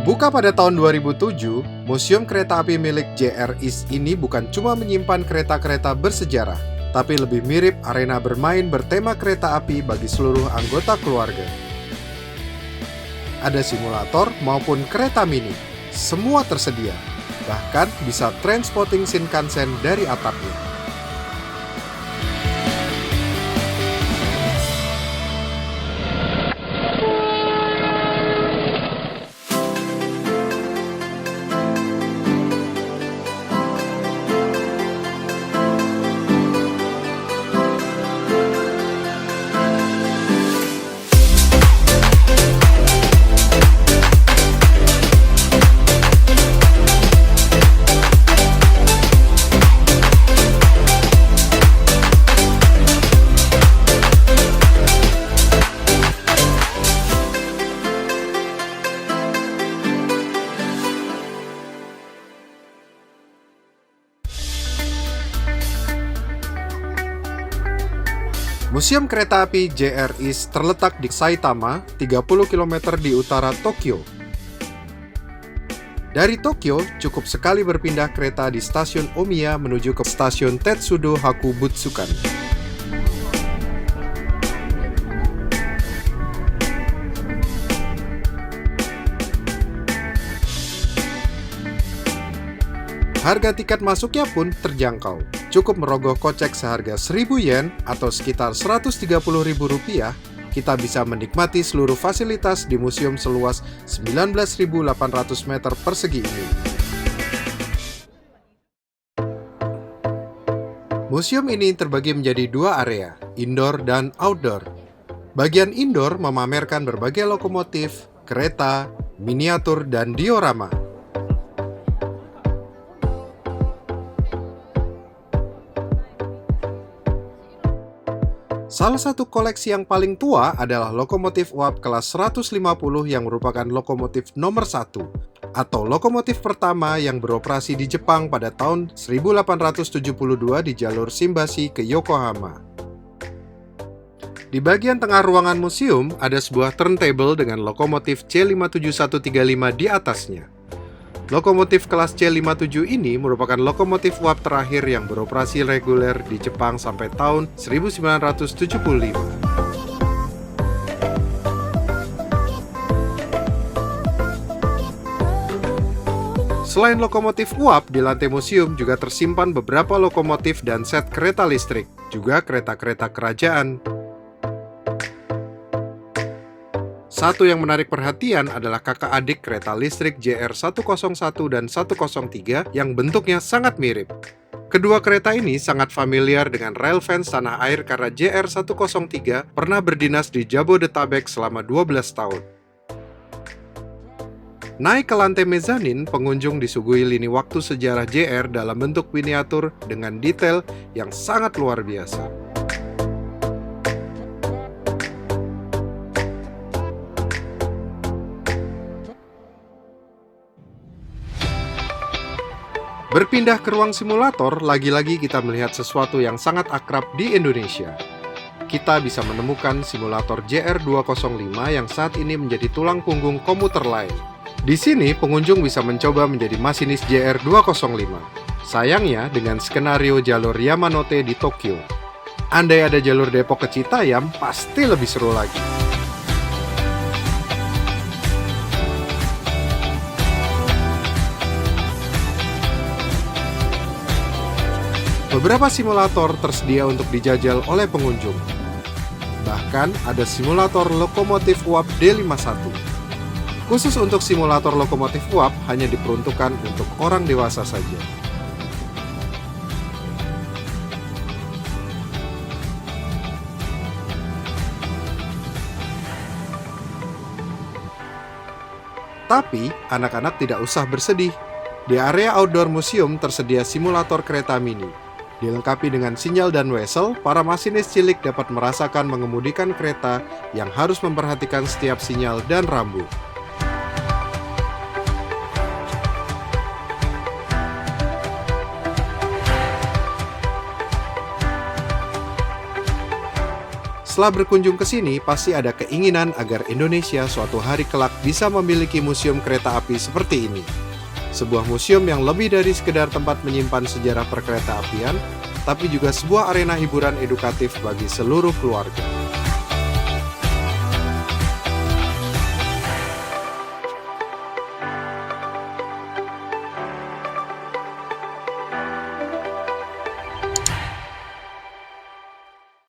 Buka pada tahun 2007, Museum Kereta Api milik JR East ini bukan cuma menyimpan kereta-kereta bersejarah, tapi lebih mirip arena bermain bertema kereta api bagi seluruh anggota keluarga. Ada simulator maupun kereta mini, semua tersedia. Bahkan bisa Trainspotting Shinkansen dari atapnya. Museum Kereta Api JR East terletak di Saitama, 30 km di utara Tokyo. Dari Tokyo, cukup sekali berpindah kereta di stasiun Omiya menuju ke stasiun Tetsudo Hakubutsukan. Harga tiket masuknya pun terjangkau. Cukup merogoh kocek seharga 1.000 yen atau sekitar Rp130.000, kita bisa menikmati seluruh fasilitas di museum seluas 19.800 meter persegi ini. Museum ini terbagi menjadi dua area, indoor dan outdoor. Bagian indoor memamerkan berbagai lokomotif, kereta, miniatur, dan diorama. Salah satu koleksi yang paling tua adalah lokomotif uap kelas 150 yang merupakan lokomotif nomor 1 atau lokomotif pertama yang beroperasi di Jepang pada tahun 1872 di jalur Shimbashi ke Yokohama. Di bagian tengah ruangan museum ada sebuah turntable dengan lokomotif C57135 di atasnya. Lokomotif kelas C57 ini merupakan lokomotif uap terakhir yang beroperasi reguler di Jepang sampai tahun 1975. Selain lokomotif uap, di lantai museum juga tersimpan beberapa lokomotif dan set kereta listrik, juga kereta-kereta kerajaan. Satu yang menarik perhatian adalah kakak adik kereta listrik JR 101 dan 103 yang bentuknya sangat mirip. Kedua kereta ini sangat familiar dengan rail fans tanah air karena JR 103 pernah berdinas di Jabodetabek selama 12 tahun. Naik ke lantai mezanin, pengunjung disuguhi lini waktu sejarah JR dalam bentuk miniatur dengan detail yang sangat luar biasa. Berpindah ke ruang simulator, lagi-lagi kita melihat sesuatu yang sangat akrab di Indonesia. Kita bisa menemukan simulator JR205 yang saat ini menjadi tulang punggung komuter lain. Di sini, pengunjung bisa mencoba menjadi masinis JR205. Sayangnya, dengan skenario jalur Yamanote di Tokyo. Andai ada jalur Depok ke Citayam, pasti lebih seru lagi. Beberapa simulator tersedia untuk dijajal oleh pengunjung. Bahkan ada simulator lokomotif uap D51. Khusus untuk simulator lokomotif uap hanya diperuntukkan untuk orang dewasa saja. Tapi, anak-anak tidak usah bersedih. Di area outdoor museum tersedia simulator kereta mini. Dilengkapi dengan sinyal dan whistle, para masinis cilik dapat merasakan mengemudikan kereta yang harus memperhatikan setiap sinyal dan rambu. Setelah berkunjung ke sini, pasti ada keinginan agar Indonesia suatu hari kelak bisa memiliki museum kereta api seperti ini. Sebuah museum yang lebih dari sekedar tempat menyimpan sejarah perkereta apian, tapi juga sebuah arena hiburan edukatif bagi seluruh keluarga.